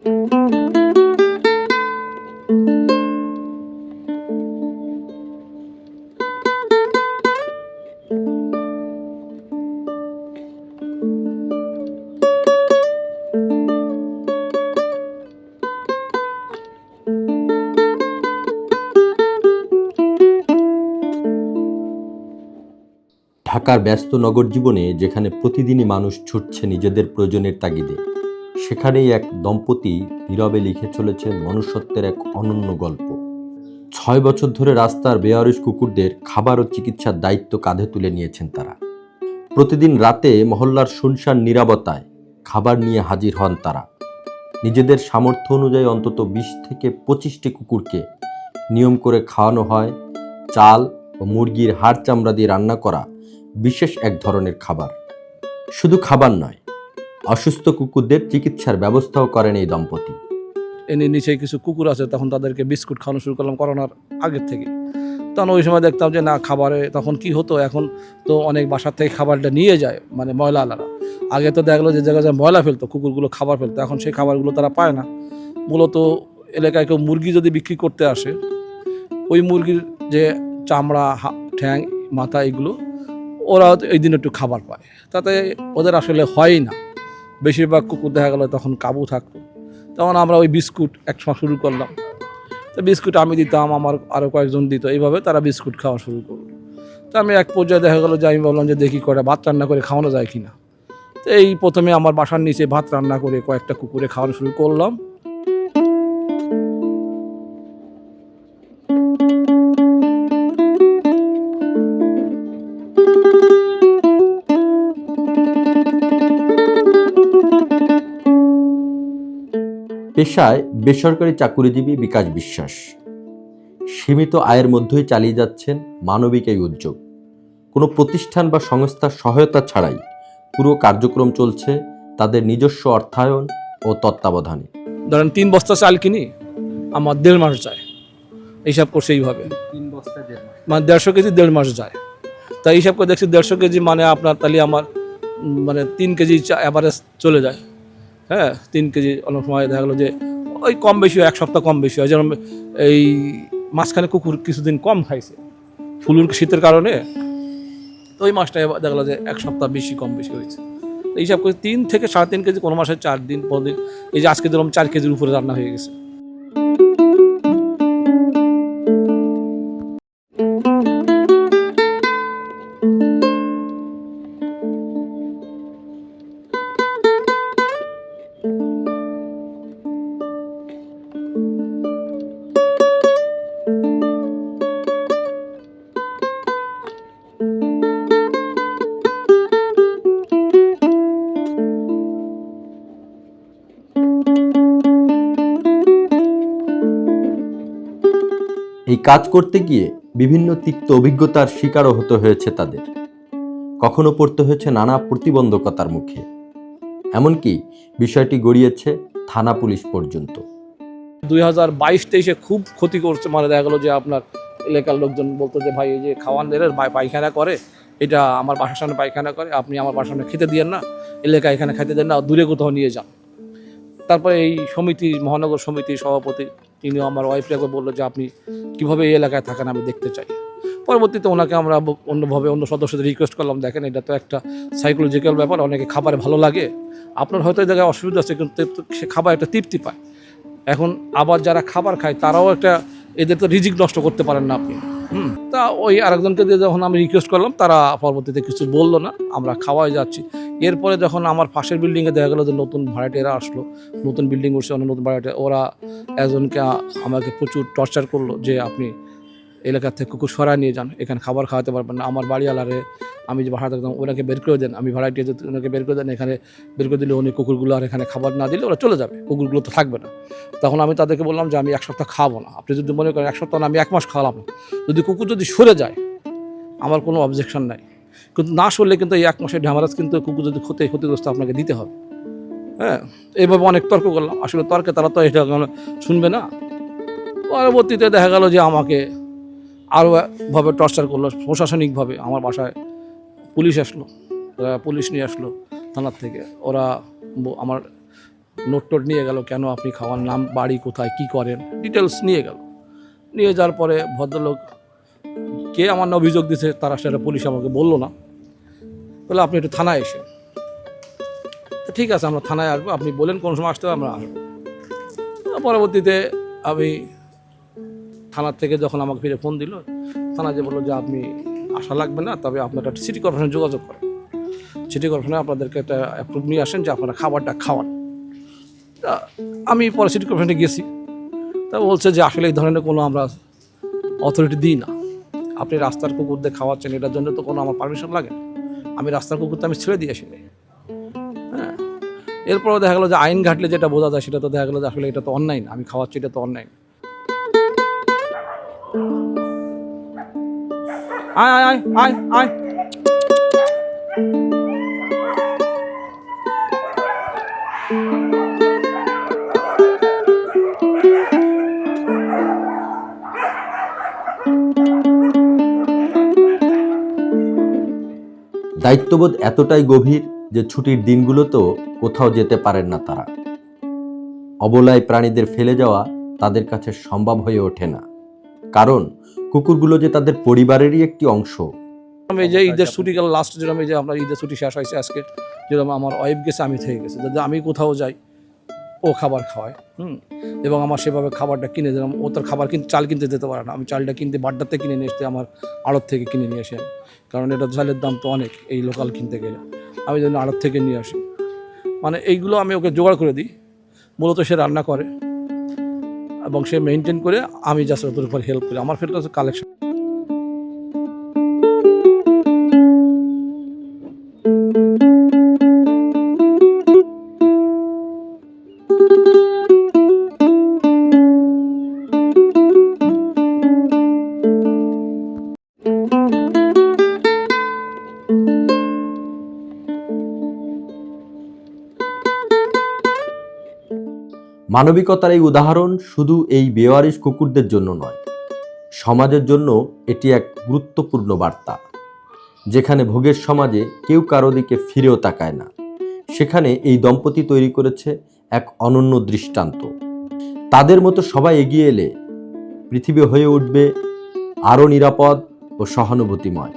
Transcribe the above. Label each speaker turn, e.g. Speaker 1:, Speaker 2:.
Speaker 1: ঢাকার ব্যস্ত নগর জীবনে যেখানে প্রতিদিনই মানুষ ছুটছে নিজেদের প্রয়োজনের তাগিদে, সেখানেই এক দম্পতি নীরবে লিখে চলেছে মনুষ্যত্বের এক অনন্য গল্প। ৬ বছর ধরে রাস্তার বেয়ারিশ কুকুরদের খাবার ও চিকিৎসার দায়িত্ব কাঁধে তুলে নিয়েছেন তারা। প্রতিদিন রাতে মহল্লার শুনশান নীরবতায় খাবার নিয়ে হাজির হন তারা। নিজেদের সামর্থ্য অনুযায়ী অন্তত ২০ থেকে ২৫টি কুকুরকে নিয়ম করে খাওয়ানো হয় চাল ও মুরগির হাড় চামড়া দিয়ে রান্না করা বিশেষ এক ধরনের খাবার। শুধু খাবার নয়, অসুস্থ কুকুরদের চিকিৎসার ব্যবস্থাও করেন এই দম্পতি।
Speaker 2: এনে নিচে কিছু কুকুর আছে, তখন তাদেরকে বিস্কুট খাওয়ানো শুরু করলাম করোনার আগের থেকে। তখন ওই সময় দেখতাম যে না, খাবারে তখন কি হতো, এখন তো অনেক বাসার থেকে খাবারটা নিয়ে যায়, মানে ময়লা আলাদা। আগে তো দেখলো যে জায়গায় ময়লা ফেলতো, কুকুরগুলো খাবার ফেলতো, এখন সেই খাবারগুলো তারা পায় না। মূলত এলাকায় কেউ মুরগি যদি বিক্রি করতে আসে, ওই মুরগির যে চামড়া, ঠ্যাং, মাথা, এগুলো ওরা এই দিন একটু খাবার পায়, তাতে ওদের আসলে হয়ই না। বেশিরভাগ কুকুর দেখা গেলো তখন কাবু থাকতো। তখন আমরা ওই বিস্কুট একসময় শুরু করলাম। তো বিস্কুট আমি দিতাম, আমার আরও কয়েকজন দিত, এইভাবে তারা বিস্কুট খাওয়া শুরু করলো। তো আমি এক পর্যায়ে দেখা গেলো যে আমি বললাম যে দেখি করে ভাত রান্না করে খাওয়ানো যায় কি না। তো এই প্রথমে আমার বাসার নিচে ভাত রান্না করে কয়েকটা কুকুরে খাওয়ানো শুরু করলাম।
Speaker 1: পেশায় বেসরকারি চাকুরিজীবী বিকাশ বিশ্বাস। সীমিত আয়ের মধ্যেই চালিয়ে যাচ্ছেন মানবিক এই উদ্যোগ। কোনো প্রতিষ্ঠান বা সংস্থার সহায়তা ছাড়াই পুরো কার্যক্রম চলছে তাদের নিজস্ব অর্থায়ন ও তত্ত্বাবধানে।
Speaker 2: ধরেন ৩ বস্তা চাল কিনি, আমার ১.৫ মাস যায়, এইসব করছে এইভাবে।
Speaker 3: ৩ বস্তা ১.৫ মাস,
Speaker 2: মানে ১৫০ কেজি ১.৫ মাস যায়। তাই হিসাব করে দেখছি ১৫০ কেজি মানে আপনার তাহলে আমার মানে ৩ কেজি অ্যাভারেজ চলে যায়। হ্যাঁ, 3 কেজি অনেক সময় দেখা গেলো যে ওই কম বেশি হয়, ১ সপ্তাহ কম বেশি হয়। যেমন এই মাঝখানে কুকুর কিছুদিন কম খাইছে ফুলুর শীতের কারণে, তো ওই মাছটা দেখা গেলো যে ১ সপ্তাহ বেশি কম বেশি হয়েছে। তো এইসব করে ৩ থেকে ৩.৫ কেজি, কোনো মাসে 4 দিন 5 দিন। এই যে আজকে ধরুন 4 কেজির উপরে রান্না হয়ে গেছে।
Speaker 1: এই কাজ করতে গিয়ে বিভিন্ন তিক্ত অভিজ্ঞতার শিকারও হতে হয়েছে তাদের। কখনো পড়তে হয়েছে নানা প্রতিবন্ধকতার মুখে, এমনকি বিষয়টি গড়িয়েছে থানা পুলিশ পর্যন্ত।
Speaker 2: 2022-23 খুব ক্ষতি করছে। মানে দেখা গেলো যে আপনার এলাকার লোকজন বলতো যে ভাই এই যে খাওয়ানের পায়খানা করে, এটা আমার বাসার সামনে পায়খানা করে, আপনি আমার বাসার সামনে খেতে দিয়েন না, এলাকায় এখানে খেতে দেন না, দূরে কোথাও নিয়ে যান। তারপরে এই সমিতি, মহানগর সমিতির সভাপতি, তিনিও আমার ওয়াইফকে বললো যে আপনি কীভাবে এই এলাকায় থাকেন আমি দেখতে চাই। পরবর্তীতে ওনাকে আমরা অন্যভাবে অন্য সদস্যদের রিকোয়েস্ট করলাম, দেখেন এটা তো একটা সাইকোলজিক্যাল ব্যাপার, অনেকে খাবারে ভালো লাগে, আপনার হয়তো এই জায়গায় অসুবিধা আছে, কিন্তু সে খাবার একটা তৃপ্তি পায়। এখন আবার যারা খাবার খায় তারাও একটা, এদের তো রিজিক নষ্ট করতে পারেন না আপনি। তা ওই আরেকজনকে দিয়ে যখন আমি রিকোয়েস্ট করলাম, তারা পরবর্তীতে কিছু বললো না, আমরা খাওয়াই যাচ্ছি। এরপরে যখন আমার পাশের বিল্ডিংয়ে দেখা গেলো যে নতুন ভাড়াটিয়ারা আসলো, নতুন বিল্ডিং উঠছে, অন্য নতুন ভাড়াটিয়া, ওরা একজনকে আমাকে প্রচুর টর্চার করলো যে আপনি এলাকার থেকে কুকুর সরায় নিয়ে যান, এখানে খাবার খাওয়াতে পারবেন না। আমার বাড়িওয়ালারে আমি যে ভাড়া থাকতাম ওনাকে বের করে দেন, আমি ভাড়াটিয়া যদি ওনাকে বের করে দেন, এখানে বের করে দিলে উনি কুকুরগুলো আর এখানে খাবার না দিলে ওরা চলে যাবে, কুকুরগুলো তো থাকবে না। তখন আমি তাদেরকে বললাম যে আমি 1 সপ্তাহ খাবো না, আপনি যদি মনে করেন 1 সপ্তাহ না, আমি 1 মাস খাওয়ালাম না, যদি কুকুর যদি সরে যায় আমার কোনো অবজেকশন নাই, কিন্তু না সরলে কিন্তু এই 1 মাসের ড্যামারেজ কিন্তু কুকুর যদি ক্ষতিগ্রস্ত আপনাকে দিতে হবে। হ্যাঁ, এইভাবে অনেক তর্ক করলাম, আসলে তর্কে তারা তো এটা শুনবে না। পরবর্তীতে দেখা গেল যে আমাকে আরও ভাবে টর্চার করলো প্রশাসনিকভাবে। আমার বাসায় পুলিশ আসলো, পুলিশ নিয়ে আসলো থানার থেকে। ওরা আমার নোট টোট নিয়ে গেল, কেন আপনি খাওয়ান, নাম, বাড়ি কোথায়, কি করেন, ডিটেলস নিয়ে গেল। নিয়ে যাওয়ার পরে ভদ্রলোক কে আমার না অভিযোগ দিছে তারা সেটা পুলিশ আমাকে বললো না, বলে আপনি একটু থানায় এসেন। তো ঠিক আছে, আমরা থানায় আসবো, আপনি বলেন কোন সময় আসতে হবে, আমরা আসবো। পরবর্তীতে আমি থানার থেকে যখন আমাকে ফিরে ফোন দিল, থানা যে বললো যে আপনি আসা লাগবে না, তবে আপনারা একটা সিটি কর্পোরেশনে যোগাযোগ করেন, সিটি কর্পোরেশনে আপনাদেরকে একটা অ্যাপ্রুভ নিয়ে আসেন যে আপনারা খাবারটা খাওয়ান। তা আমি পরে সিটি কর্পোরেশনে গেছি, তা বলছে যে আসলে এই ধরনের কোনো আমরা অথরিটি দিই না, আপনি রাস্তার কুকুরদের খাওয়াচ্ছেন, এটার জন্য তো কোনো আমার পারমিশন লাগে না, আমি রাস্তার কুকুরটা আমি ছেড়ে দিয়ে আসিনি। হ্যাঁ, এরপরও দেখা গেলো যে আইন ঘাটলে যেটা বোঝা যায় সেটা তো দেখা গেলো যে আসলে এটা তো অন্যায় না, আমি খাওয়াচ্ছি এটা তো অন্যায় না। আয় আয় আয় আয় আয়।
Speaker 1: দায়িত্ববোধ এতটাই গভীর যে ছুটির দিনগুলোতেও কোথাও যেতে পারেন না তারা। অবলায় প্রাণীদের ফেলে যাওয়া তাদের কাছে সম্ভব হয়ে ওঠে না, কারণ কুকুরগুলো যে তাদের পরিবারেরই একটি অংশ।
Speaker 2: এই যে ঈদের ছুটি গেল, লাস্ট যেরকম এই যে আপনার ঈদের ছুটি শেষ হয়েছে আজকে, যেরকম আমার ওয়াইফ গেছে, আমি থেকে গেছে, যদি আমি কোথাও যাই ও খাবার খাওয়ায়, এবং আমার সেভাবে খাবারটা কিনে দিলাম। ও তার খাবার চাল কিনতে যেতে পারে না, আমি চালটা কিনতে বাড্ডাতে কিনে নিয়ে এসতে, আমার আড়ত থেকে কিনে নিয়ে আসি, কারণ এটা চালের দাম তো অনেক এই লোকাল কিনতে গেলে, আমি যেন আড়ত থেকে নিয়ে আসি। মানে এইগুলো আমি ওকে জোগাড় করে দিই, মূলত সে রান্না করে এবং সে মেনটেন করে, আমি জাস্ট ওদের উপর হেল্প করি, আমার ফেলটা হচ্ছে কালেকশন।
Speaker 1: মানবিকতার এই উদাহরণ শুধু এই বেওয়ারিশ কুকুরদের জন্য নয়, সমাজের জন্য এটি এক গুরুত্বপূর্ণ বার্তা। যেখানে ভোগের সমাজে কেউ কারো দিকে ফিরেও তাকায় না, সেখানে এই দম্পতি তৈরি করেছে এক অনন্য দৃষ্টান্ত। তাদের মতো সবাই এগিয়ে এলে পৃথিবী হয়ে উঠবে আরও নিরাপদ ও সহানুভূতিময়।